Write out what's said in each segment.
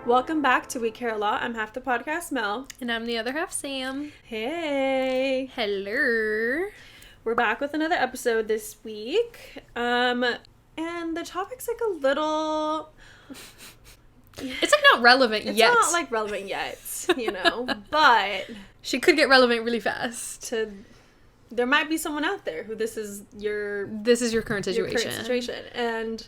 Welcome back to We Care a Lot. I'm half the podcast, Mel. And I'm the other half, Sam. Hey. Hello. We're back with another episode this week. And the topic's like a little... It's like not relevant yet. It's not like relevant yet, you know, but... She could get relevant really fast. There might be someone out there who this is your current situation. And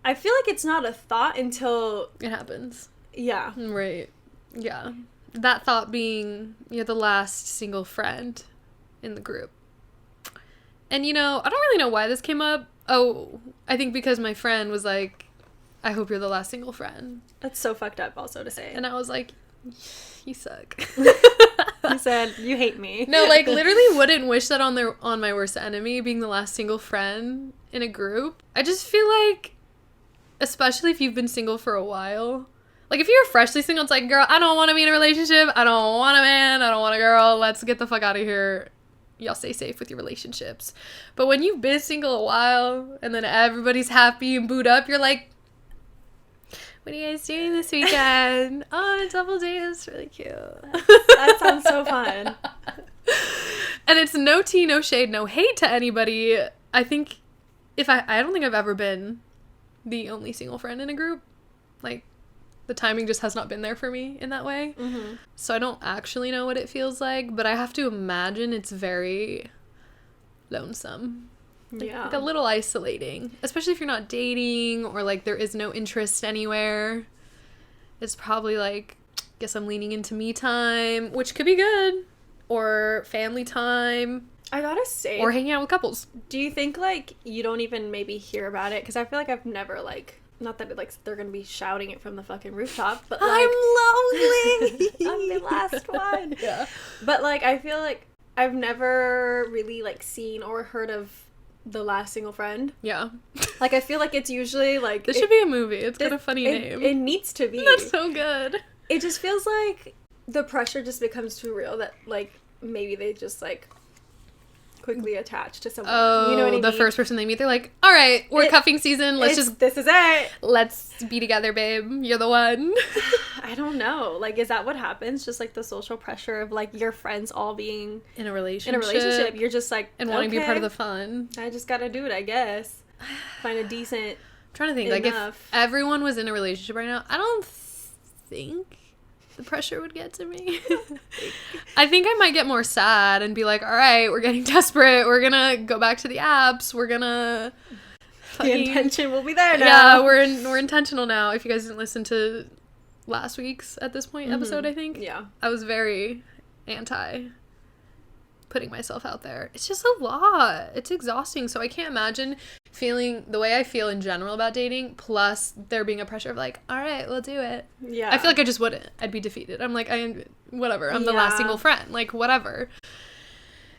I feel like it's not a thought until... It happens. Yeah. Right. Yeah. That thought being you're the last single friend in the group. And, you know, I don't really know why this came up. Oh, I think because my friend was like, I hope you're the last single friend. That's so fucked up also to say. And I was like, you suck. You said, you hate me. No, like, literally wouldn't wish that on my worst enemy, being the last single friend in a group. I just feel like, especially if you've been single for a while, like, if you're freshly single, it's like, girl, I don't want to be in a relationship. I don't want a man. I don't want a girl. Let's get the fuck out of here. Y'all stay safe with your relationships. But when you've been single a while, and then everybody's happy and booed up, you're like, what are you guys doing this weekend? Oh, a double date is really cute. That sounds so fun. And it's no tea, no shade, no hate to anybody. I think I don't think I've ever been the only single friend in a group. Like, the timing just has not been there for me in that way. Mm-hmm. So I don't actually know what it feels like, but I have to imagine it's very lonesome. Yeah. Like a little isolating, especially if you're not dating or like there is no interest anywhere. It's probably like, guess I'm leaning into me time, which could be good, or family time, I gotta say, or hanging out with couples. do you think like you don't even maybe hear about it? Because I feel like I've never like, not that like they're gonna be shouting it from the fucking rooftop, but like, I'm lonely. I'm the last one. Yeah. But like I feel like I've never really like seen or heard of the last single friend. Yeah. Like I feel like it's usually like This should be a movie. It's got a funny name. It needs to be. That's so good. It just feels like the pressure just becomes too real that like maybe they just like quickly attach to someone. Oh, you know what I mean? the first person they meet, they're like, all right, we're cuffing season. This is it. Let's be together, babe. You're the one. I don't know. Like, is that what happens? Just like the social pressure of like your friends all being in a relationship. You're just like, and wanting to be a part of the fun. I just gotta do it, I guess. Find a decent. I'm trying to think. Enough. Like, if everyone was in a relationship right now, I don't think the pressure would get to me. I think I might get more sad and be like, all right, we're getting desperate. We're gonna go back to the apps. We're gonna... The intention will be there now. Yeah, we're intentional now. If you guys didn't listen to last week's, at this point, episode, I think. Yeah. I was very anti putting myself out there. It's just a lot. It's exhausting. So I can't imagine feeling the way I feel in general about dating, plus there being a pressure of like, all right, we'll do it. Yeah. I feel like I just wouldn't. I'd be defeated. I'm like, whatever. I'm the last single friend. Like, whatever.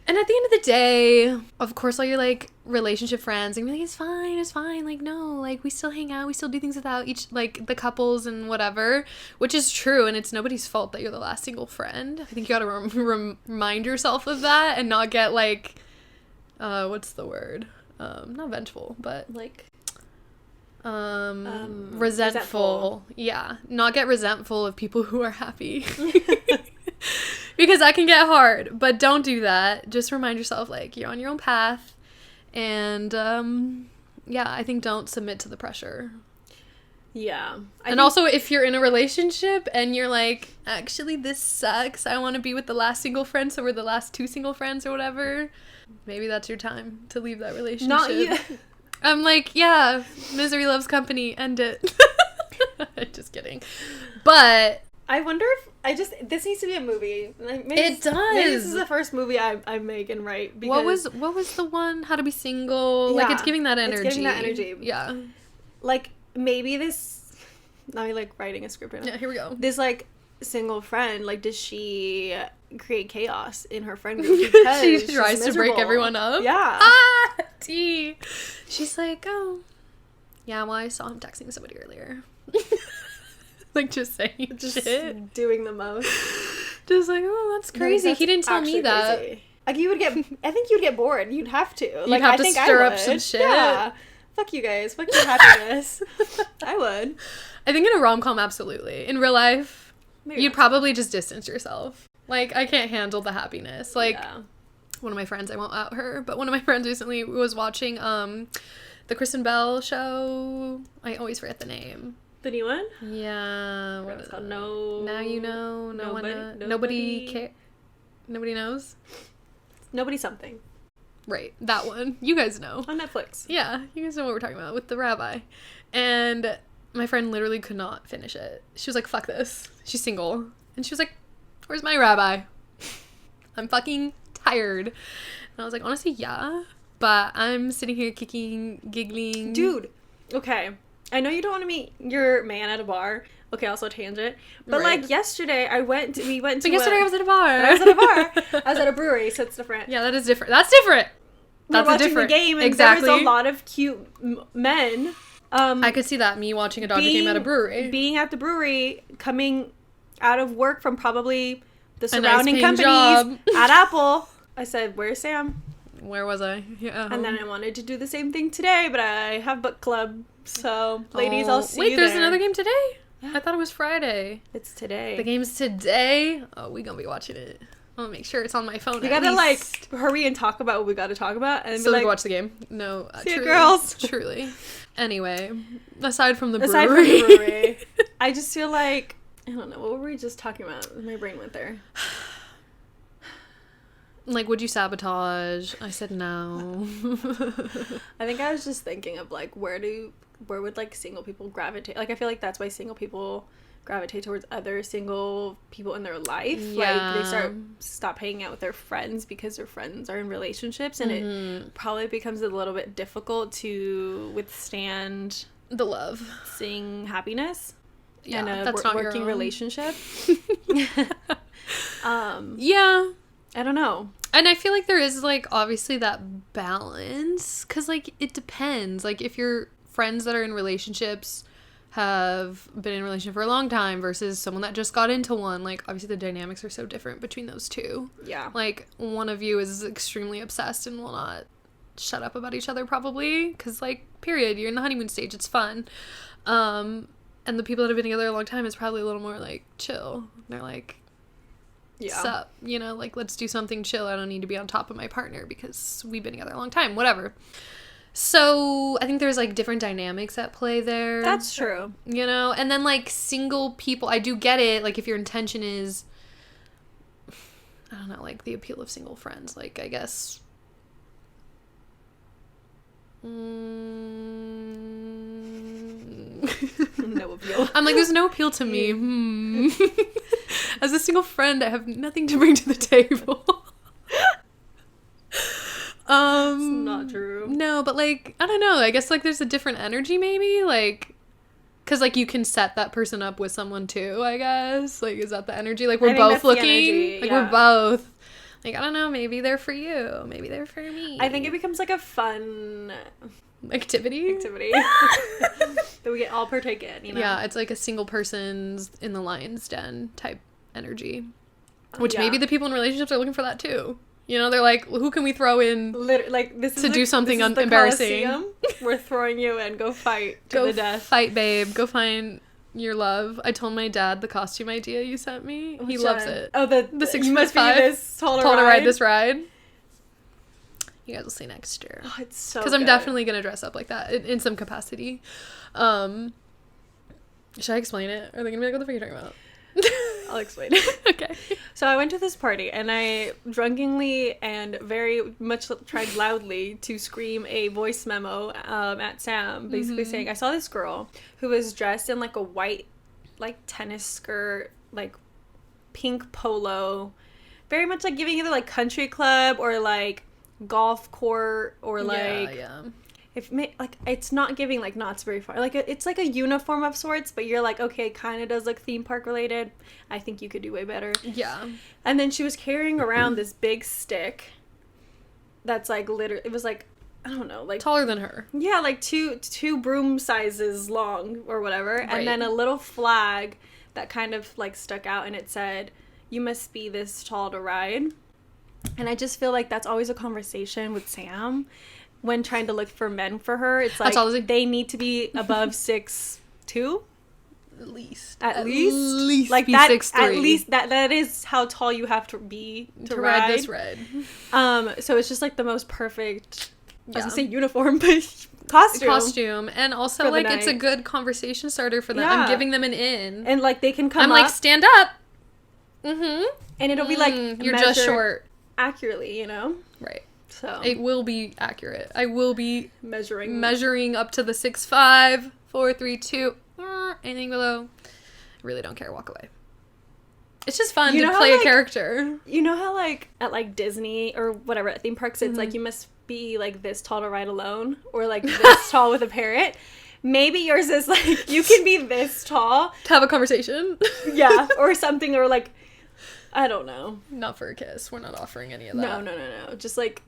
And at the end of the day, of course, all your, like, relationship friends, and be like, it's fine. Like, no, like, we still hang out. We still do things without each, like, the couples and whatever, which is true, and it's nobody's fault that you're the last single friend. I think you gotta remind yourself of that and not get, like, what's the word? Not vengeful, but, like... resentful. Yeah. Not get resentful of people who are happy. Because that can get hard, but don't do that. Just remind yourself, like, you're on your own path, and yeah, I think don't submit to the pressure. Yeah. And also, if you're in a relationship and you're like, actually, this sucks, I want to be with the last single friend, so we're the last two single friends or whatever, maybe that's your time to leave that relationship. Not you. I'm like, yeah, misery loves company, end it. Just kidding. But I wonder if this needs to be a movie. Maybe it does. Maybe this is the first movie I make and write. Because what was the one? How to Be Single? Yeah, like, it's giving that energy. It's giving that energy. Yeah. Like, maybe this... Now I'm, like, writing a script right now. Yeah, here we go. This, like, single friend, like, does she create chaos in her friend group because she tries to break everyone up? Yeah. Ah! T. She's like, oh, yeah, well, I saw him texting somebody earlier. Like, just saying shit. Doing the most. Just like, oh, that's crazy. No, he didn't tell me that. Crazy. Like, I think you'd get bored. You'd have to. You'd like, have I to think stir I up would. some shit. Yeah. fuck you guys. Fuck your happiness. I would. I think in a rom-com, absolutely. In real life, Maybe you'd not. probably just distance yourself. Like, I can't handle the happiness. Like, Yeah. one of my friends, I won't out her, but one of my friends recently was watching the Kristen Bell show. I always forget the name. The new one? Yeah. It's called No. Now you know. Nobody knows. Nobody something. Right. That one. You guys know. On Netflix. Yeah. You guys know what we're talking about with the rabbi. And my friend literally could not finish it. She was like, fuck this. She's single. And she was like, where's my rabbi? I'm fucking tired. And I was like, honestly, yeah. But I'm sitting here kicking, giggling. Dude. Okay. I know you don't want to meet your man at a bar. Okay, also tangent. But Right. like yesterday, we went to But yesterday I was at a bar. I was at a bar. I was at a brewery, so it's different. Yeah, that is different. That's different. We were That's a watching different. the game, and exactly. there was a lot of cute men. I could see that, me watching a Dodger game at a brewery. Being at the brewery, coming out of work from probably the nice surrounding paying companies job. at Apple. I said, "Where's Sam?" Where was I? Yeah. And then I wanted to do the same thing today, but I have book club. So, ladies, Oh, I'll see wait, you there's there. another game today? Yeah. I thought it was Friday. It's today. The game's today? Oh, we gonna be watching it. I'm gonna make sure it's on my phone. We at gotta least. hurry and talk about what we gotta talk about, and So be we like, can watch the game. No, see you, truly, girls. Truly. Anyway, aside from the brewery. aside from the brewery, I just feel like I don't know, what were we just talking about? My brain went there. Like, would you sabotage? I said no. I think I was just thinking of like where would like single people gravitate? Like I feel like that's why single people gravitate towards other single people in their life. Yeah. Like they stop hanging out with their friends because their friends are in relationships, and it probably becomes a little bit difficult to withstand The love. seeing happiness Yeah, in a that's not your working own. relationship. Yeah. I don't know. And I feel like there is, like, obviously that balance. Because, like, it depends. Like, if your friends that are in relationships have been in a relationship for a long time versus someone that just got into one, like, obviously the dynamics are so different between those two. Yeah. Like, one of you is extremely obsessed and will not shut up about each other, probably. Because, like, period, you're in the honeymoon stage. It's fun. And the people that have been together a long time is probably a little more, like, chill. They're like, Yeah. sup, you know, like, let's do something chill. I don't need to be on top of my partner because we've been together a long time, whatever. So I think there's like different dynamics at play there. That's true. You know, and then like single people, I do get it. Like if your intention is, I don't know, like the appeal of single friends, like I guess. No appeal. I'm like, there's no appeal to me. As a single friend, I have nothing to bring to the table. It's not true. No, but like, I don't know. I guess like there's a different energy maybe, like, cause like you can set that person up with someone too, I guess. Like, is that the energy? Like I we're think both that's the looking, energy, like yeah. we're both. Like, I don't know, maybe they're for you, maybe they're for me. I think it becomes like a fun activity. that we get all partake in, you know? Yeah, it's like a single person's in the lion's den type energy. Which Yeah. maybe the people in relationships are looking for that too. You know, they're like, who can we throw in? Like this is To do something this is the embarrassing. Coliseum. We're throwing you in. Go fight to Go the death. fight, babe. Go find your love. I told my dad the costume idea you sent me. He Which loves one? it. Oh, the The 6 you must be 5. this tall to Told to ride. ride this ride. You guys will see next year. Oh, it's so. Because I'm good. definitely gonna dress up like that in some capacity. Should I explain it? Are they gonna be like, what the fuck are you talking about? I'll explain. Okay. So I went to this party and I drunkenly and very much tried loudly to scream a voice memo at Sam, basically saying, I saw this girl who was dressed in like a white, like tennis skirt, like pink polo, very much like giving either like country club or like golf court or like yeah. like it's not giving like Knott's Berry Farm, like it's like a uniform of sorts, but you're like, okay, kind of does look theme park related. I think you could do way better. Yeah. And then she was carrying around this big stick that's like literally, it was like, I don't know, like Taller than her. yeah, like two broom sizes long or whatever. Right. And then a little flag that kind of like stuck out, and it said, you must be this tall to ride. And I just feel like that's always a conversation with Sam, when trying to look for men for her, it's That's like all they need to be above 6'2". At least. At least like be that. 6'3". At least that is how tall you have to be to ride this ride. So it's just like the most perfect. I was Yeah. gonna say uniform, but costume. And also For the like it's a night. good conversation starter for them. Yeah. I'm giving them an in. And like they can come I'm up, like, stand up. Mm-hmm. and it'll be like You're just measured short. accurately, you know. Right. So It will be accurate. I will be measuring up to the 6'5", 4, 3, 2, anything below. I really don't care. Walk away. It's just fun You to know how, play a like, character. You know how like at like Disney or whatever at theme parks, it's Mm-hmm. like you must be like this tall to ride alone, or like this tall with a parrot. Maybe yours is like you can be this tall, To have a conversation. yeah, or something, or like I don't know. Not for a kiss. We're not offering any of No, that. just like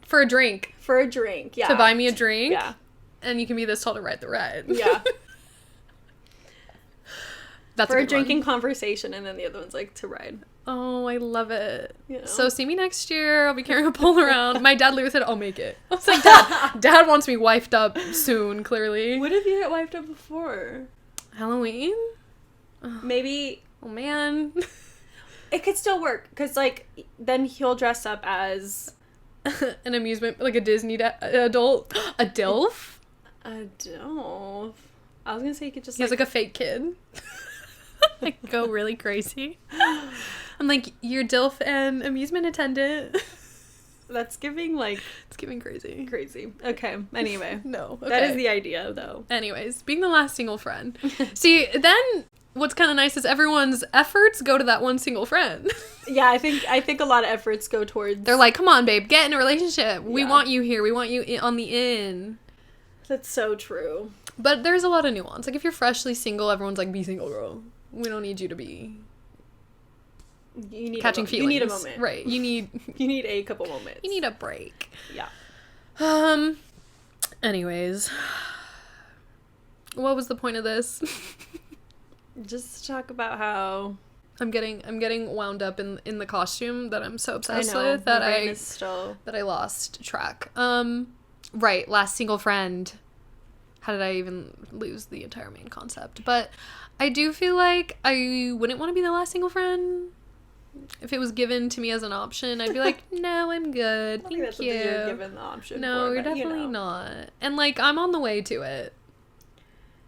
For a drink. for a drink, yeah. To buy me a drink. Yeah, And you can be this tall to ride the ride. yeah. That's For a good drinking one. conversation, and then the other one's like to ride. Oh, I love it. You know? So see me next year. I'll be carrying a pole around. My dad literally said, I'll make it. I was like, Dad wants me wifed up soon, clearly. What if you get wiped up before? Halloween? Maybe Oh, man. it could still work, because like then he'll dress up as An amusement, like a Disney adult. A DILF? I don't. I was gonna say you could just He has like a fake kid. Like go really crazy. I'm like, you're DILF and amusement attendant. that's giving like It's giving crazy. crazy. Okay. Anyway, No. that is okay. the idea though. Anyways, being the last single friend. See, then what's kind of nice is everyone's efforts go to that one single friend. Yeah, I think a lot of efforts go towards. They're like, come on, babe, get in a relationship. We Yeah. want you here. We want you on the in. That's so true. But there's a lot of nuance. Like, if you're freshly single, everyone's like, be single, girl. We don't need you to be You need catching feelings. You need a moment. Right. You need a couple moments. you need a break. Yeah. Anyways. What was the point of this? Just to talk about how I'm getting wound up in the costume that I'm so obsessed I know with that my brain is still. that I lost track. Right, last single friend. How did I even lose the entire main concept? But I do feel like I wouldn't want to be the last single friend. If it was given to me as an option, I'd be like, no, I'm good. I think Thank that's you. something you're given the option. No, for, you're but, definitely you know. not. And like, I'm on the way to it.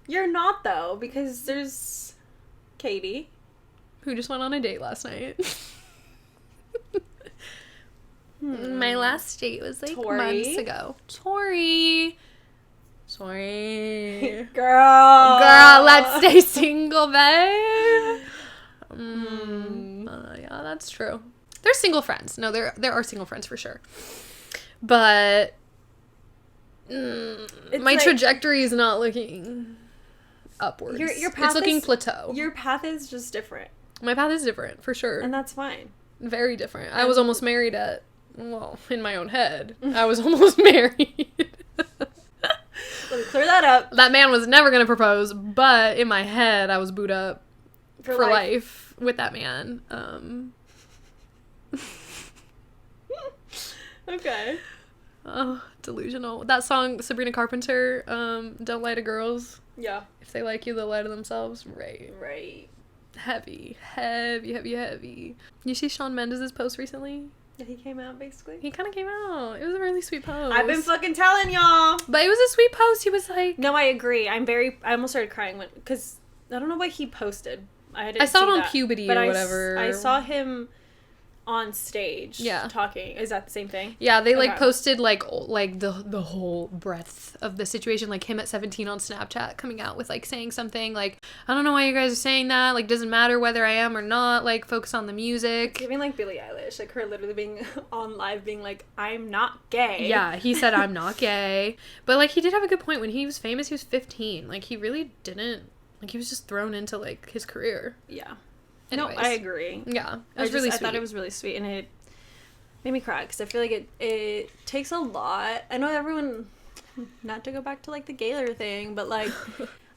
You're not though, because there's Katie. Who just went on a date last night. My last date was like Tori. months ago. Tori. Sorry. Girl, Let's stay single, babe. Yeah, that's true. They're single friends. No, there are single friends for sure. But It's my like- trajectory is not looking upwards. Your path it's looking is- plateau. Your path is just different, My path is different, for sure. and that's fine. Very different. I was almost married at, well, in my own head, I was almost married. Let me clear that up That man was never going to propose, but in my head, I was booed up for life with that man. Okay. Oh, delusional. That song, Sabrina Carpenter, Don't Lie to Girls. Yeah. If they like you, they'll lie to themselves. Right. Right. Heavy. You see Shawn Mendes' post recently? Yeah, he came out basically. He kind of came out. It was a really sweet post. I've been fucking telling y'all. But it was a sweet post. He was like... No, I agree. I almost started crying because I don't know what he posted. I saw see it on that. Puberty But or whatever. I saw him on stage. Yeah. Talking. Is that the same thing? Yeah, they like Okay. posted like the whole breadth of the situation, like him at 17 on Snapchat coming out with like saying something like, I don't know why you guys are saying that, like doesn't matter whether I am or not, like focus on the music. Giving like Billie Eilish, like her literally being on live being like, I'm not gay. Yeah, he said I'm not gay. But like he did have a good point. When he was famous, he was 15. Like he really didn't, like he was just thrown into like his career. Yeah. Anyways. No, I agree. Yeah, it was really I sweet. thought it was really sweet, and it made me cry because I feel like it takes a lot. I know everyone, not to go back to like the Gaylor thing, but like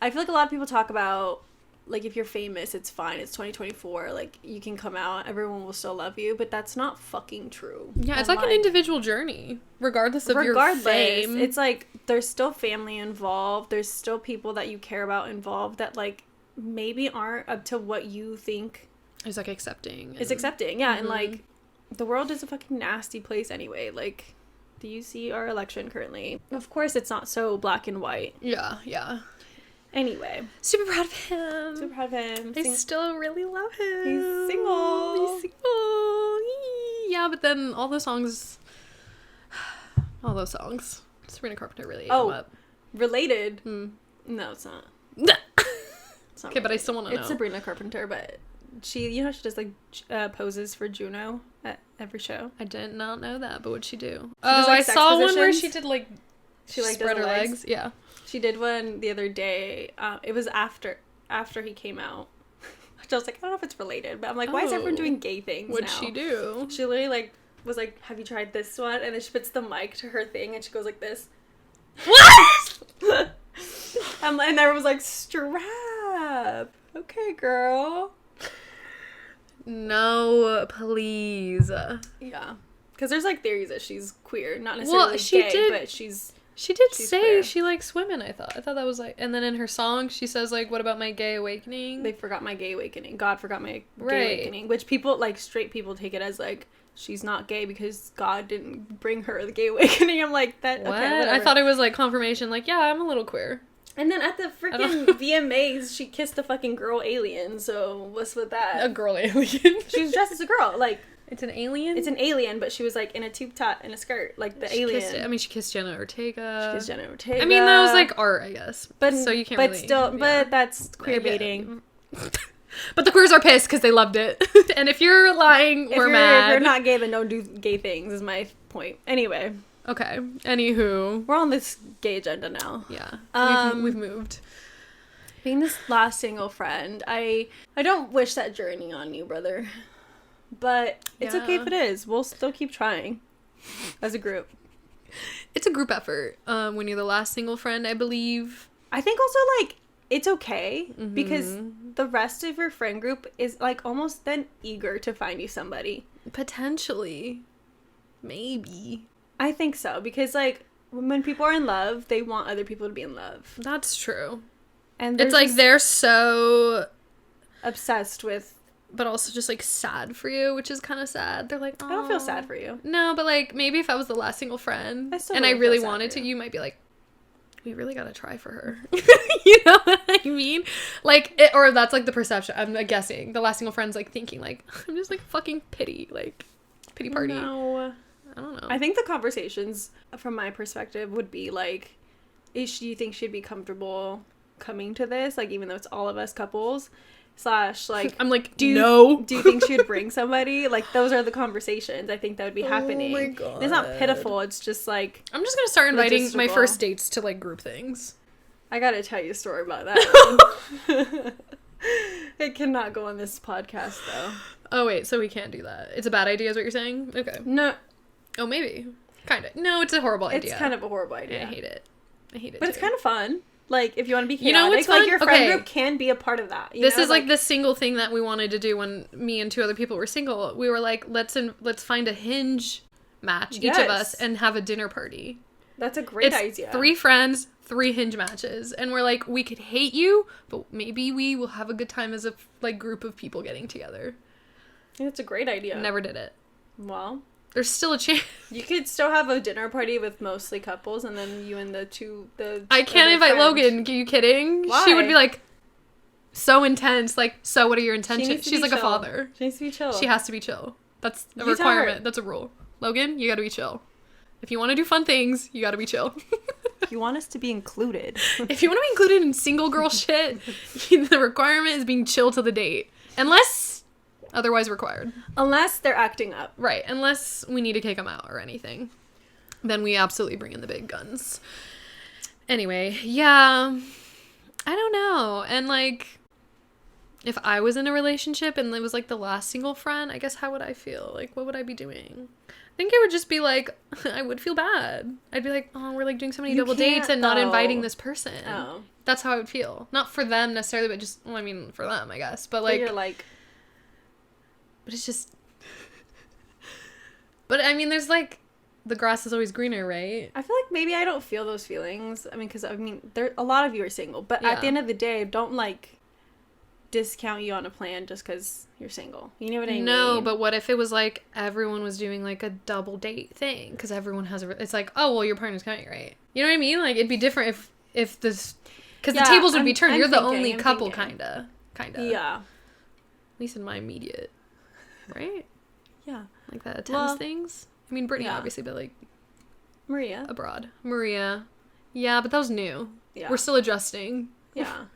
I feel like a lot of people talk about like, if you're famous, it's fine. It's 2024. Like, you can come out. Everyone will still love you. But that's not fucking true. Yeah, it's like an individual journey, regardless of your fame. It's like, there's still family involved. There's still people that you care about involved that, like, maybe aren't up to what you think is, like, accepting. Is accepting, yeah. And, like, the world is a fucking nasty place anyway. Like, do you see our election currently? Of course, it's not so black and white. Yeah, yeah. Anyway. Super proud of him. Super proud of him. I still really love him. He's single. Yeah, but then all those songs. Sabrina Carpenter really ate them up. Related. No, it's not. It's not okay, but I still want to know. It's Sabrina Carpenter, but she, you know, she does, like, poses for Juno at every show. I did not know that, but what'd she do? Does, like, I saw one where she did, like, she, like, spread her legs. Yeah. She did one the other day. It was after he came out. Which I was like, I don't know if it's related, but I'm like, why is everyone doing gay things What'd now? She do? She literally, like, was like, have you tried this one? And then she puts the mic to her thing, and she goes like this. What? And everyone's like, strap. Okay, girl. No, please. Yeah. Because there's, like, theories that she's queer. Not necessarily gay, but she's say queer. She likes women, I thought that was, like... And then in her song, she says, like, what about my gay awakening? They forgot my gay awakening. God forgot my gay awakening. Which people, like, straight people take it as, like, she's not gay because God didn't bring her the gay awakening. I'm like, that... What? Okay, whatever. I thought it was, like, confirmation, like, yeah, I'm a little queer. And then at the freaking VMAs, she kissed a fucking girl alien, so what's with that? A girl alien. She was dressed as a girl, like... It's an alien? It's an alien, but she was, like, in a tube top and a skirt, like the alien. She kissed Jenna Ortega. She kissed Jenna Ortega. I mean, that was, like, art, I guess. But, so you can't but really... Still, but that's queer baiting. But the queers are pissed because they loved it. And if you're lying, we're mad. If you're not gay, then don't do gay things, is my point. Anyway. Okay. Anywho. We're on this gay agenda now. Yeah. We've moved. Being this last single friend, I don't wish that journey on you, brother. But it's okay if it is. We'll still keep trying as a group. It's a group effort when you're the last single friend, I believe. I think also, like, it's okay because the rest of your friend group is, like, almost then eager to find you somebody. Potentially. Maybe. I think so because, like, when people are in love, they want other people to be in love. That's true. And it's like they're so obsessed with, but also just, like, sad for you, which is kind of sad. They're like, oh. I don't feel sad for you. No, but, like, maybe if I was the last single friend and I really wanted to, you might be like, we really gotta try for her. You know what I mean? Like, or that's, like, the perception. I'm guessing. The last single friend's, like, thinking, like, I'm just, like, fucking pity party. No. I don't know. I think the conversations, from my perspective, would be, like, do you think she'd be comfortable coming to this? Like, even though it's all of us couples? / like, I'm like, do you think she would bring somebody? Like, those are the conversations I think that would be happening. Oh my God. It's not pitiful, it's just like, I'm just gonna start inviting my first dates to, like, group things. I gotta tell you a story about that. It cannot go on this podcast, though. Oh wait, so we can't do that. It's a bad idea is what you're saying? Okay. No. Oh, maybe. Kind of. No, it's a horrible idea. It's kind of a horrible idea. I hate it. But it's kind of fun. Like, if you want to be chaotic, you know what's fun? Like, your friend group can be a part of that. This is, like, the single thing that we wanted to do when me and 2 other people were single. We were like, let's find a Hinge match, each of us, and have a dinner party. That's a great idea. 3 friends, 3 Hinge matches. And we're like, we could hate you, but maybe we will have a good time as a, like, group of people getting together. It's a great idea. Never did it. Well, there's still a chance. You could still have a dinner party with mostly couples, and then you and the I can't invite Logan. Are you kidding? Why? She would be like, so intense. Like, so what are your intentions? She's like chill. a father. She needs to be chill. She has to be chill. That's a requirement. That's a rule. Logan, you gotta be chill. If you want to do fun things, you gotta be chill. You want us to be included. If you want to be included in single girl shit, the requirement is being chill to the date. Unless otherwise required. Unless they're acting up. Right. Unless we need to kick them out or anything. Then we absolutely bring in the big guns. Anyway, yeah. I don't know. And, like, if I was in a relationship and it was, like, the last single friend, I guess how would I feel? Like, what would I be doing? I think it would just be, like, I would feel bad. I'd be like, oh, we're, like, doing so many double dates and not inviting this person. Oh. That's how I would feel. Not for them necessarily, but just, well, I mean, for them, I guess. But, But like... you're like... But it's just... But, I mean, there's, like... The grass is always greener, right? I feel like maybe I don't feel those feelings. I mean, because, I mean, a lot of you are single. But Yeah. at the end of the day, don't, like, discount you on a plan just because you're single. You know what I mean? No, but what if it was, like, everyone was doing, like, a double date thing? Because everyone has a... It's like, oh, well, your partner's coming, right? You know what I mean? Like, it'd be different if this... Because the tables would be turned. You're the only couple, kinda. Yeah. At least in my immediate... Right? Yeah. Like, that attends Well, things. I mean, Brittany, yeah. obviously, but, like, Maria. abroad. Maria. Yeah, but that was new. Yeah. We're still adjusting. Yeah.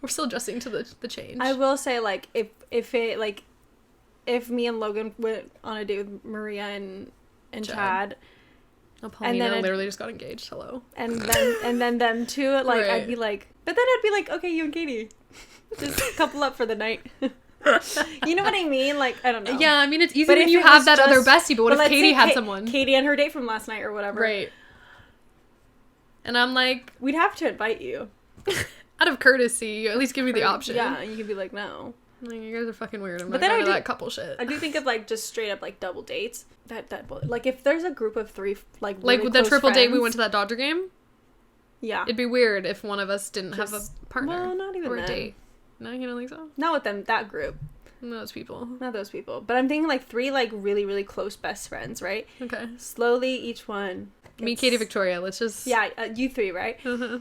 We're still adjusting to the change. I will say, like, if me and Logan went on a date with Maria and Chad, Oh, Paulina then literally just got engaged. Hello. and then them two, like, Right. I'd be like, but then I'd be like, okay, you and Katie, just couple up for the night. You know what I mean? Like, I don't know. Yeah, I mean, it's easy But when if you it have was that other just- bestie, but what if let's Katie say had someone? Katie and her date from last night or whatever. Right. And I'm like, We'd have to invite you. out of courtesy, you at least give me the option. Yeah, and you could be like, no. Like, you guys are fucking weird. I'm But not then going I to do- that couple shit. I do think of, like, just straight up, like, double dates. Like, if there's a group of three, like, Like, really with the close triple date we friends- went to that Dodger game, Yeah. it'd be weird if one of us didn't have a Just- partner. well, not even or a then. date. No, you don't think so? Not with them, that group. Those people. Not those people. But I'm thinking, like, three, like, really, really close best friends, right? Okay. Slowly, each one. Me, gets- Katie, Victoria. Let's just... Yeah, you three, right? Uh-huh.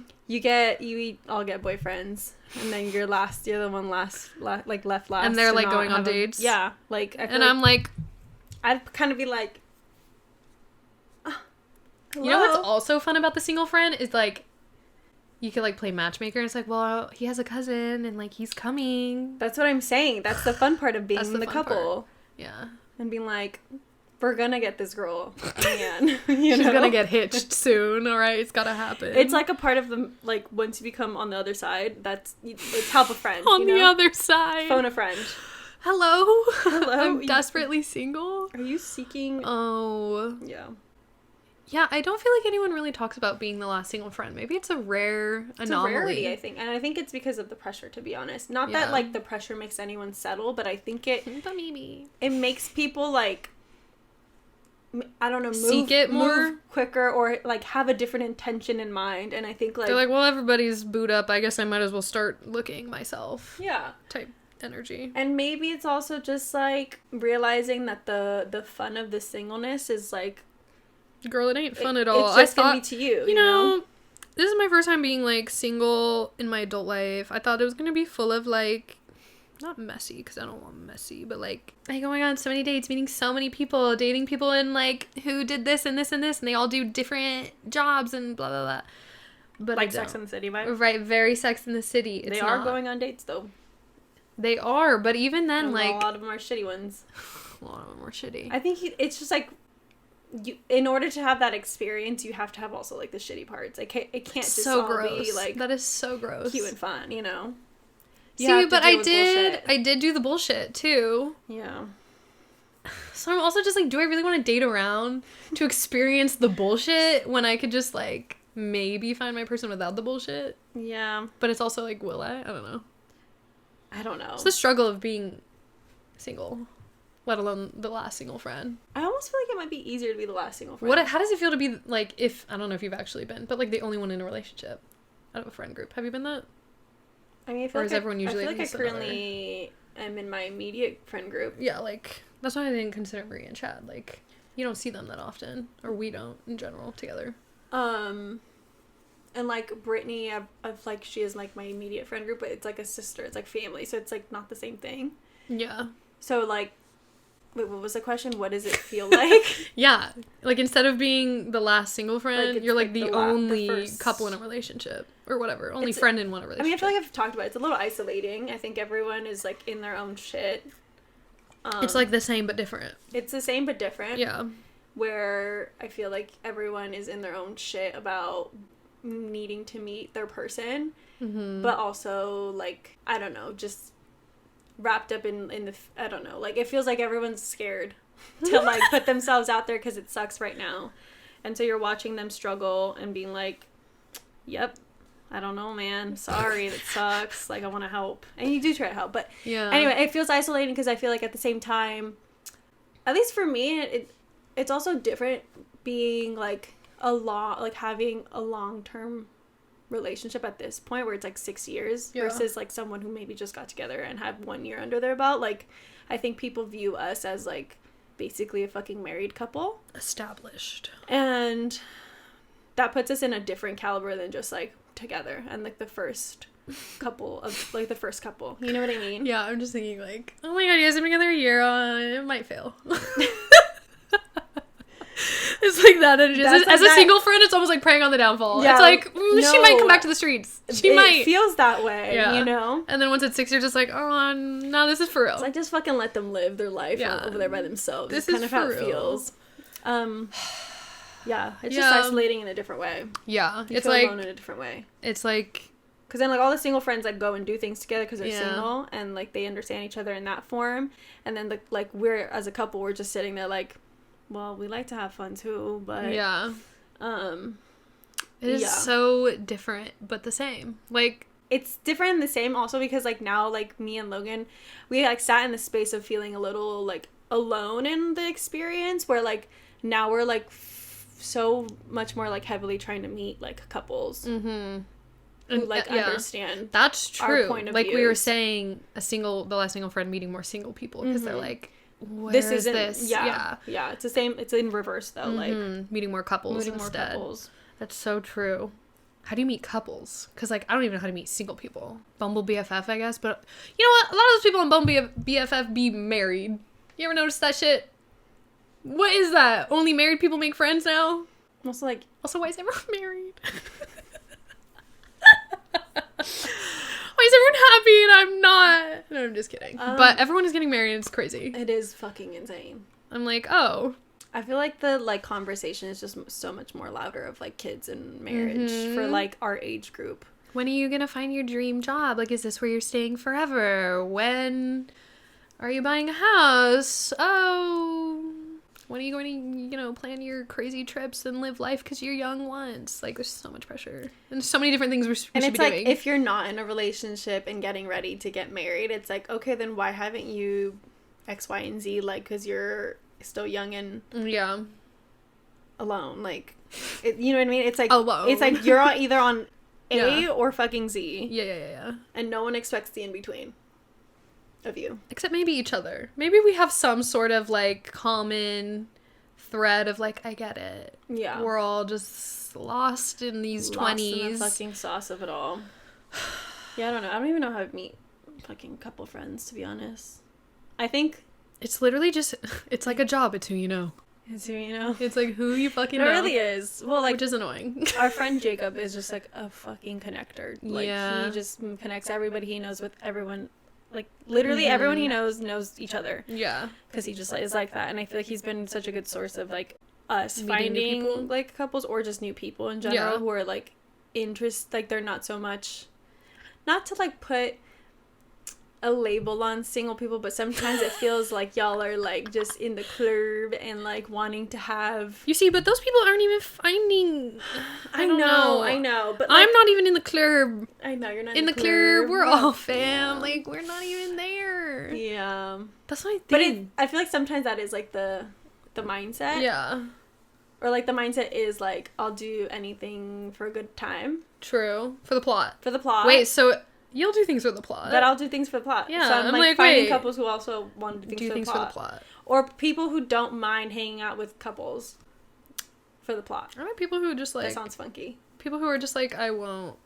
All get boyfriends. And then you're the one last, like, left last. And they're, to like, not going on have a- dates? Yeah. Like, I feel And like I'm like, I'd kind of be like, you know what's hello? also fun about the single friend is, like, you could, like, play matchmaker, and it's like, well, he has a cousin, and, like, he's coming. That's what I'm saying. That's the fun part of being That's in the the fun couple. Yeah. And being like, we're gonna get this girl a man. You She's know? gonna get hitched soon, alright? It's gotta happen. It's like a part of the, like, once you become on the other side, it's help a friend. on you the know? other side. Phone a friend. Hello? Hello? I'm desperately single. Are you seeking? Oh. Yeah. Yeah, I don't feel like anyone really talks about being the last single friend. Maybe it's a rare It's anomaly. a rarity, I think. And I think it's because of the pressure, to be honest. Not Yeah. that, like, the pressure makes anyone settle, but I think it maybe. makes people, like, I don't know, Seek it more? move quicker or, like, have a different intention in mind. And I think, like... They're like, well, everybody's booed up. I guess I might as well start looking myself. Yeah. Type energy. And maybe it's also just, like, realizing that the fun of the singleness is, like... Girl, it ain't fun at all. It's just I gonna thought, be to you, you know, this is my first time being, like, single in my adult life. I thought it was gonna be full of, like, not messy, because I don't want messy, but, like, going on so many dates, meeting so many people, dating people, and, like, who did this and this and this, and they all do different jobs and blah, blah, blah. But Like I Sex don't. and the City vibe. Right, very Sex in the City. It's They are not. going on dates, though. They are, but even then, And like, a lot of them are shitty ones. a lot of them were shitty. I think it's just, like... in order to have that experience, you have to have also, like, the shitty parts. It can't just So all gross. be, like, That is so gross. cute and fun, you know? You See, have to but deal I with did. bullshit. I did do the bullshit too. Yeah. So I'm also just like, do I really want to date around to experience the bullshit when I could just like maybe find my person without the bullshit? Yeah. But it's also like, will I? I don't know. I don't know. It's the struggle of being single, let alone the last single friend. I almost feel like it might be easier to be the last single friend. What? How does it feel to be like, if I don't know if you've actually been, but like the only one in a relationship out of a friend group? Have you been that? I mean, I feel Or like is everyone usually I at feel like I least another? currently am in my immediate friend group. Yeah, like that's why I didn't consider Marie and Chad. Like, you don't see them that often, or we don't in general together. And like Brittany, I've like, she is like my immediate friend group, but it's like a sister. It's like family, so it's like not the same thing. Yeah. So like, wait, what was the question? What does it feel like? Yeah, like instead of being the last single friend, it's you're like like the the only first- couple in a relationship or whatever, only It's- friend in one I relationship. mean, I feel like I've talked about it. It's a little isolating. I think everyone is like in their own shit. It's like the same but different. It's the same but different. Yeah, Where I feel like everyone is in their own shit about needing to meet their person, but also like, I don't know, just wrapped up in the I don't know, like it feels like everyone's scared to like put themselves out there because it sucks right now, and so you're watching them struggle and being like, yep, I don't know, man. Sorry, that sucks. Like, I want to help. And you do try to help. But Yeah. anyway, it feels isolating because I feel like at the same time, at least for me, it's also different being, like, having a long-term relationship at this point where it's, like, 6 years versus, like, someone who maybe just got together and had 1 year under their belt. Like, I think people view us as, like, basically a fucking married couple. Established. And that puts us in a different caliber than just, like, together and, like, the first couple. You know what I mean? Yeah, I'm just thinking, like, oh my god, you guys have been together a year, it might fail. It's like that energy. As a single friend, it's almost like preying on the downfall. Yeah, it's like, she might come back to the streets. It feels that way, you know? And then once it's 6 years, it's like, oh, no, this is for real. It's like, just fucking let them live their life over there by themselves. This is kind of how it feels. Yeah, it's just isolating in a different way. Yeah. You feel alone in a different way. It's like... Because then, like, all the single friends, like, go and do things together because they're single, and, like, they understand each other in that form. And then, like, we're, as a couple, we're just sitting there, like, well, we like to have fun, too, but... Yeah. It is so different, but the same. Like... It's different and the same also because, like, now, like, me and Logan, we, like, sat in the space of feeling a little, like, alone in the experience, where, like, now we're, like, so much more, like, heavily trying to meet, like, couples. Mm-hmm. Who, like, understand. That's true. Our point of like views. We were saying, the last single friend meeting more single people because they're like, this isn't this. Yeah. It's the same. It's in reverse though. Like meeting more couples instead. That's so true. How do you meet couples? Because, like, I don't even know how to meet single people. Bumble BFF, I guess. But you know what? A lot of those people on Bumble BFF be married. You ever notice that shit? What is that? Only married people make friends now? Also, why is everyone married? Why is everyone happy and I'm not? No, I'm just kidding. But everyone is getting married and it's crazy. It is fucking insane. I'm like, oh. I feel like the, like, conversation is just so much more louder of, like, kids and marriage for, like, our age group. When are you gonna find your dream job? Like, is this where you're staying forever? When are you buying a house? Oh, when are you going to, plan your crazy trips and live life because you're young once? Like, there's so much pressure. And so many different things we should be doing. And it's like, if you're not in a relationship and getting ready to get married, it's like, okay, then why haven't you X, Y, and Z? Like, because you're still young and alone. Like, you know what I mean? It's like, alone. It's like you're either on A or fucking Z. Yeah. And no one expects the in-between of you. Except maybe each other. Maybe we have some sort of, like, common thread of, like, I get it. Yeah. We're all just lost in these 20s. Lost in the fucking sauce of it all. Yeah, I don't know. I don't even know how to meet fucking couple friends, to be honest. I think... It's literally just... It's like a job. It's who you know. It's who you know. It's like who you fucking know. It really is. Well, like... Which is annoying. Our friend Jacob is just, like, a fucking connector. Like, he just connects everybody he knows with everyone... Like, literally everyone he knows each other. Yeah. Because he just is like that. And I feel like he's been such a good source of, like, us finding, like, couples or just new people in general who are, like, like, they're not so much... Not to, like, put a label on single people, but sometimes it feels like y'all are, like, just in the club and, like, wanting to have... You see, but those people aren't even finding... I know. But, like, I'm not even in the club. I know, you're not in the club. We're all fam. Yeah. Like, we're not even there. Yeah. That's my thing. But I feel like sometimes that is, like, the mindset. Yeah. Or, like, the mindset is, like, I'll do anything for a good time. True. For the plot. Wait, so... You'll do things for the plot. But I'll do things for the plot. Yeah, so I'm like finding couples who also want to do things for the plot. Or people who don't mind hanging out with couples for the plot. Are there people who just, like... That sounds funky. People who are just like, I won't...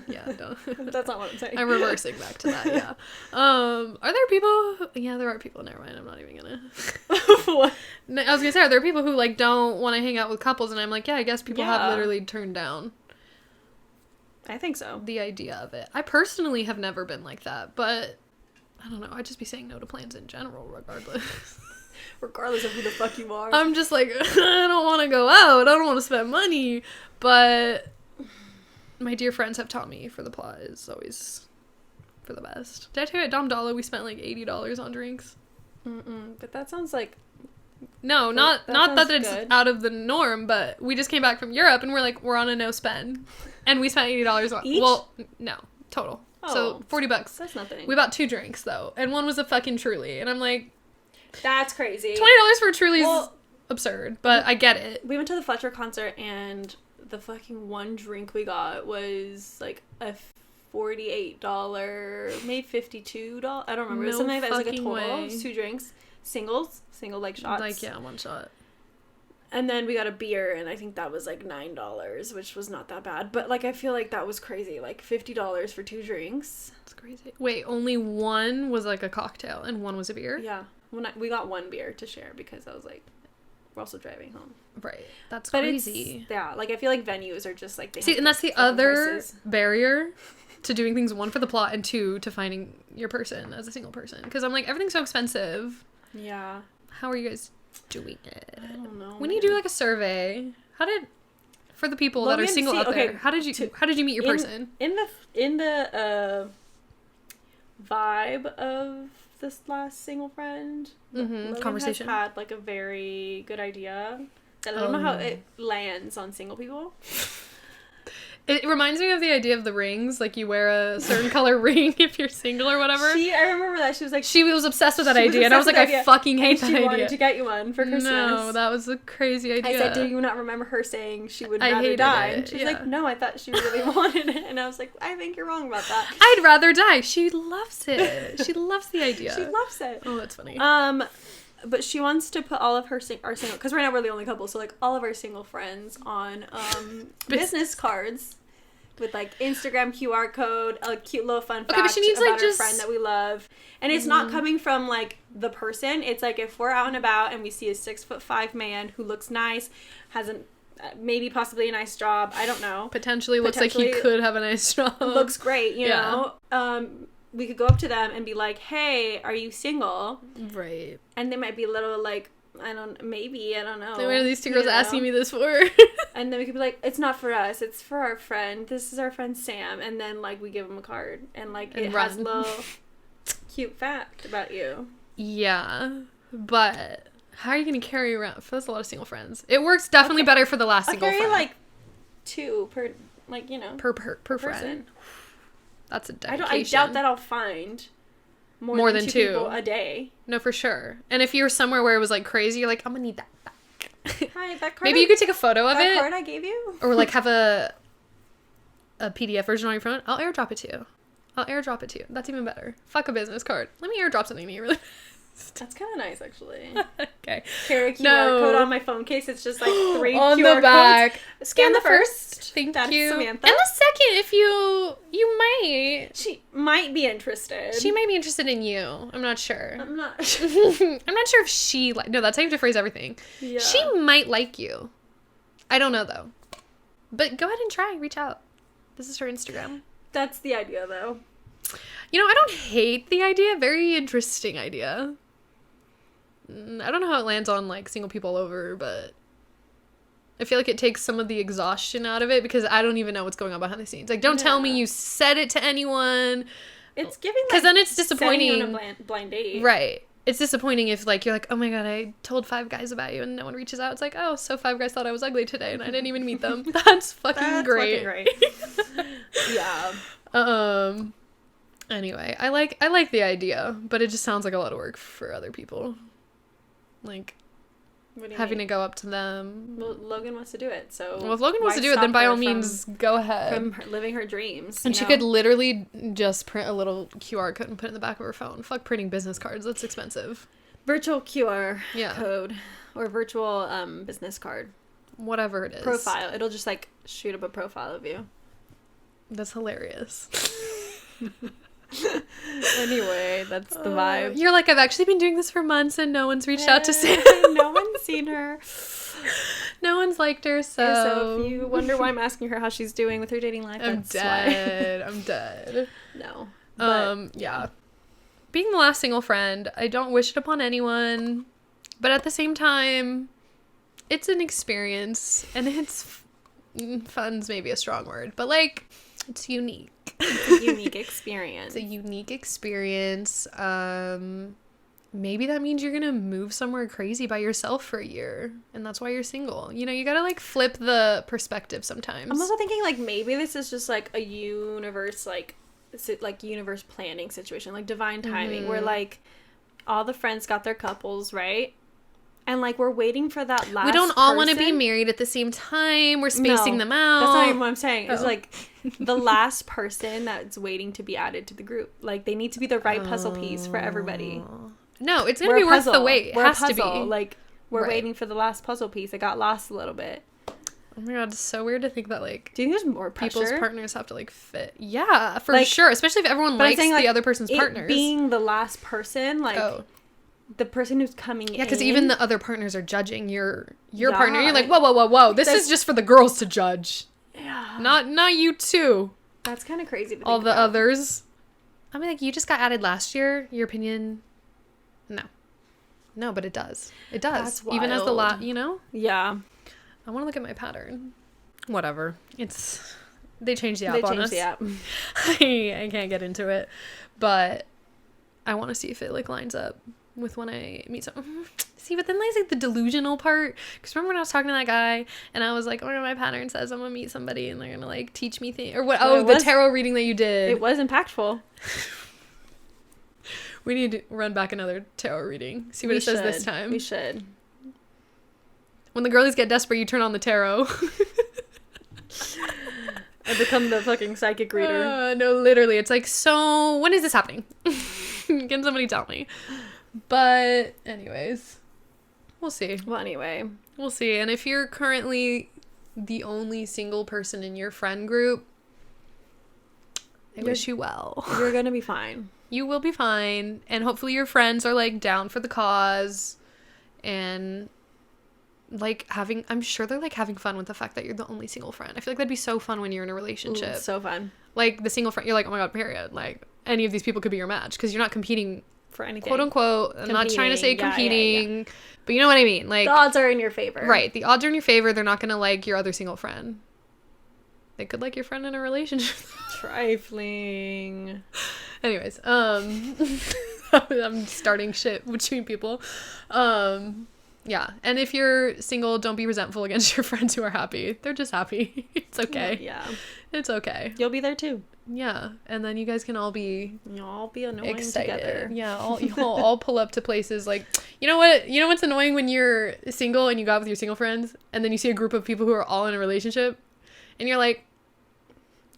Yeah, don't. That's not what I'm saying. I'm reversing back to that, yeah. Are there people... Yeah, there are people. Never mind, I'm not even gonna... What? I was gonna say, are there people who, like, don't want to hang out with couples? And I'm like, yeah, I guess people have literally turned down... I think so. The idea of it. I personally have never been like that, but I don't know. I'd just be saying no to plans in general, regardless. Regardless of who the fuck you are. I'm just like, I don't want to go out. I don't want to spend money. But my dear friends have taught me for the plot is always for the best. Did I tell you at Dom Dalla we spent like $80 on drinks? But that sounds like... No, not that it's out of the norm, but we just came back from Europe and we're like, we're on a no spend. And we spent $80 on Each? Well, no, total. Oh, So $40. That's nothing. We bought 2 drinks though, and one was a fucking Truly, and I'm like, That's crazy. $20 for a Truly is Well, absurd, but I get it. we went to the Fletcher concert, and the fucking one drink we got was like a $48, maybe $52. I don't remember. It was No something like that. It was like a fucking total. way. It was 2 drinks, single like shots. Like, yeah, 1 shot. And then we got a beer, and I think that was like $9, which was not that bad. But like, I feel like that was crazy. Like $50 for 2 drinks. That's crazy. Wait, only one was like a cocktail and one was a beer? Yeah, we got 1 beer to share because I was like, we're also driving home. Right. That's But crazy. yeah, like I feel like venues are just like they See, have and that's the fucking other prices. barrier to doing things, 1, for the plot, and 2, to finding your person as a single person. Because I'm like, everything's so expensive. Yeah, How are you guys doing it? I don't know. When you do like a survey, for the people that are Logan, single see, out okay, there, how did you meet your person? in the vibe of this last single friend, Logan Conversation. has had like a very good idea that I don't know how it lands on single people. It reminds me of the idea of the rings, like you wear a certain color ring if you're single or whatever. I remember that she was like, She was obsessed with that she was idea, and I was like, obsessed with I fucking hate and that she wanted idea. to get you one for Christmas. No, that was a crazy idea. I said, do you not remember her saying she would I rather hated die? it, And she's yeah. like, no, I thought she really wanted it. And I was like, I think you're wrong about that. I'd rather die. She loves it. She loves the idea. She loves it. Oh, that's funny. But she wants to put all of our single, because right now we're the only couple, so like all of our single friends on business cards with like Instagram QR code, a cute little fun fact but she needs, about like, our just- friend that we love. And it's not coming from like the person. It's like if we're out and about and we see a 6'5" man who looks nice, has maybe possibly a nice job. I don't know. Potentially looks like he could have a nice job. Looks great, you know. We could go up to them and be like, "Hey, are you single?" Right. And they might be a little like, I don't know. What are these 2 girls asking me this for? And then we could be like, it's not for us, it's for our friend. This is our friend Sam. And then like we give him a card and like And it has a run. little cute fact about you. Yeah, but how are you going to carry around? That's a lot of single friends. It works definitely better for the last I'll single carry friend. like 2 per, like, you know, per person. friend. That's a I dedication. doubt that I'll find more than 2 people a day. No, for sure. And if you were somewhere where it was like crazy, you're like, I'm gonna need that back. Hi, that card. Maybe you could take a photo of that it, card I gave you. or like have a PDF version on your phone. I'll airdrop it to you. That's even better. Fuck a business card. Let me airdrop something to you really fast. That's kind of nice, actually. Okay. Carry a QR No. code on my phone case. It's just like 3 On QR the back. codes. Scan the first. Thank That's you. Samantha. And the second, if you might. She might be interested. She might be interested in you. I'm not sure. I'm not. I'm not sure if she no, that's how you have to phrase everything. Yeah. She might like you. I don't know though. But go ahead and try. Reach out. This is her Instagram. That's the idea, though. You know, I don't hate the idea. Very interesting idea. I don't know how it lands on like single people all over, but I feel like it takes some of the exhaustion out of it because I don't even know what's going on behind the scenes. Like, don't tell me Yeah. you said it to anyone. It's giving, like, 'Cause then it's sending you disappointing. on a blind date. Right. It's disappointing if, like, you're like, oh my god, I told 5 guys about you and no one reaches out. It's like, oh, so 5 guys thought I was ugly today and I didn't even meet them. That's fucking That's great. fucking great. Yeah. Anyway, I like the idea, but it just sounds like a lot of work for other people. Like, What do you having mean? to go up to them. Well, Logan wants to do it, so. Well, if Logan wants why to do it, then stop by her all means, go ahead. From living her dreams. And you she know? could literally just print a little QR code and put it in the back of her phone. Fuck printing business cards. That's expensive. Virtual QR Yeah. code or virtual business card Whatever it is. profile. It'll just like shoot up a profile of you. That's hilarious. Anyway, that's the vibe. You're like, I've actually been doing this for months and no one's reached out to say. No one's seen her. No one's liked her, So if you wonder why I'm asking her how she's doing with her dating life, I'm that's dead. I'm dead. why. No. But Yeah. Being the last single friend, I don't wish it upon anyone, but at the same time, it's an experience, and it's fun's maybe a strong word, but like, it's unique. it's a unique experience. It's a unique experience. maybe that means you're gonna move somewhere crazy by yourself for a year, and that's why you're single. You know, you gotta like flip the perspective sometimes. I'm also thinking like maybe this is just like a universe universe planning situation, like divine timing, where like all the friends got their couples, right? And like we're waiting for that last. We don't all want to person. be married at the same time. We're spacing them out. That's not even what I'm saying. It's Oh. like the last person that's waiting to be added to the group. Like they need to be the right puzzle piece for everybody. No, it's gonna We're be a worth the puzzle. wait. It We're has a to be. puzzle. Like we're Right. waiting for the last puzzle piece. It got lost a little bit. Oh my god, it's so weird to think that like Do you think there's more pressure? people's partners have to like fit. Yeah, for Like, sure. Especially if everyone but I'm likes saying, like, the other person's it partners. being the last person, like Oh. the person who's coming in. Yeah, because even the other partners are judging your Yeah. partner. You're like, whoa. This That's- is just for the girls to judge. Yeah. Not you too. That's kind of crazy. To All think the about. others. I mean, like, you just got added last year. Your opinion? No, but it does. It does. That's Even as the wild. you know? Yeah. I want to look at my pattern. Whatever. They changed the app They on changed us. the app. I can't get into it, but I want to see if it like lines up with when I meet someone. See, but then there's like the delusional part. Because remember when I was talking to that guy and I was like, oh, my pattern says I'm gonna meet somebody and they're gonna like teach me things or what? Well, Oh, it the was- tarot reading that you did. It was impactful. We need to run back another tarot reading. See what We it says this should. time. We should. When the girlies get desperate, you turn on the tarot. I become the fucking psychic reader. No, literally. It's like, so when is this happening? Can somebody tell me? But anyways, we'll see. Well, anyway. We'll see. And if you're currently the only single person in your friend group, I wish you well. You're gonna be fine. You will be fine. And hopefully your friends are like down for the cause and like I'm sure they're like having fun with the fact that you're the only single friend. I feel like that'd be so fun when you're in a relationship. Ooh, so fun. Like the single friend, you're like, oh my god, period. Like any of these people could be your match because you're not competing, For anything. quote unquote. I'm not trying to say Competing. Yeah, competing, but you know what I mean. Like The odds are in your favor. right, the odds are in your favor. They're not gonna like your other single friend. They could like your friend in a relationship. Trifling. Anyways, I'm starting shit between people. Yeah, and if you're single, don't be resentful against your friends who are happy. They're just happy. It's okay. Yeah. It's okay. You'll be there too. Yeah, and then you guys can all be You'll all be annoying excited. together. Yeah, you'll all pull up to places like, you know what? You know what's annoying when you're single and you go out with your single friends, and then you see a group of people who are all in a relationship, and you're like,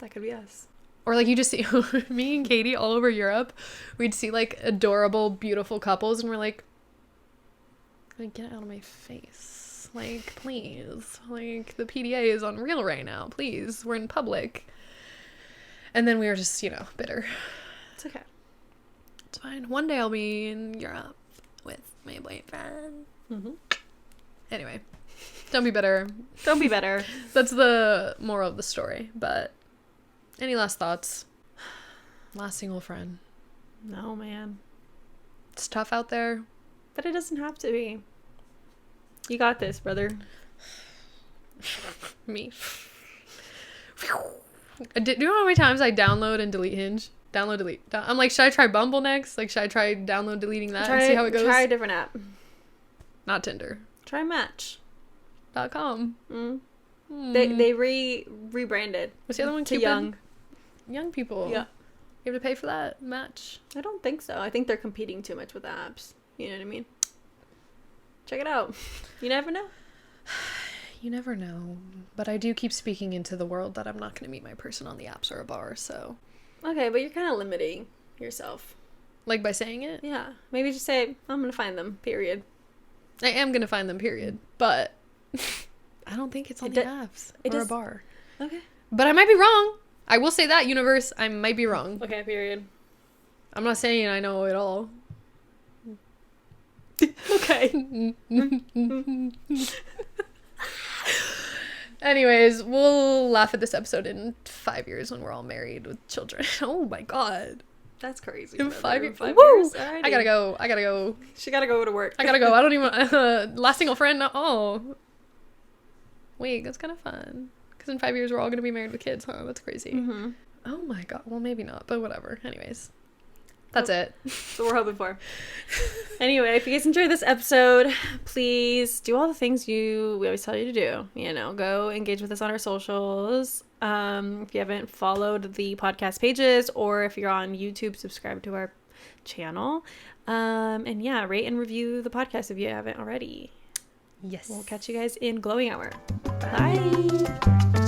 That could be us. or like you just see me and Katie all over Europe, we'd see like adorable, beautiful couples, and we're like, get out of my face. Like, please. Like, the PDA is unreal right now. Please. We're in public. And then we were just, bitter. It's okay. It's fine. One day I'll be in Europe with my boyfriend. Mm-hmm. Anyway, don't be bitter. Don't be better. That's the moral of the story. But any last thoughts? Last single friend. No, man. It's tough out there. But it doesn't have to be. You got this, brother. Me. Do you know how many times I download and delete Hinge? Download, delete. I'm like, should I try Bumble next? Like, should I try download, deleting that and see how it goes? Try a different app. Not Tinder. Try Match. .com. Mm. Hmm. They rebranded. What's the other one? To Cupid? Young. Young people. Yeah. You have to pay for that match. I don't think so. I think they're competing too much with the apps. You know what I mean? Check it out. You never know. You never know. But I do keep speaking into the world that I'm not going to meet my person on the apps or a bar, so. Okay, but you're kind of limiting yourself. Like by saying it? Yeah. Maybe just say, I'm going to find them, period. I am going to find them, period. But I don't think it's on It the do- apps it or a does- bar. Okay. But I might be wrong. I will say that, universe. I might be wrong. Okay, period. I'm not saying I know it all. Okay. Anyways, we'll laugh at this episode in 5 years when we're all married with children. Oh my god. That's crazy. In brother. 5 years. In 5 Woo! years. Alrighty. I gotta go. She gotta go to work. I don't even. Last single friend. Oh. Wait, that's kind of fun. Because in 5 years, we're all gonna be married with kids, huh? That's crazy. Mm-hmm. Oh my god. Well, maybe not, but whatever. Anyways. That's it. That's what we're hoping for. Anyway, if you guys enjoyed this episode, please do all the things we always tell you to do. You know, go engage with us on our socials. If you haven't followed the podcast pages, or if you're on YouTube, subscribe to our channel. And yeah, rate and review the podcast if you haven't already. Yes. We'll catch you guys in Glowing Hour. Bye.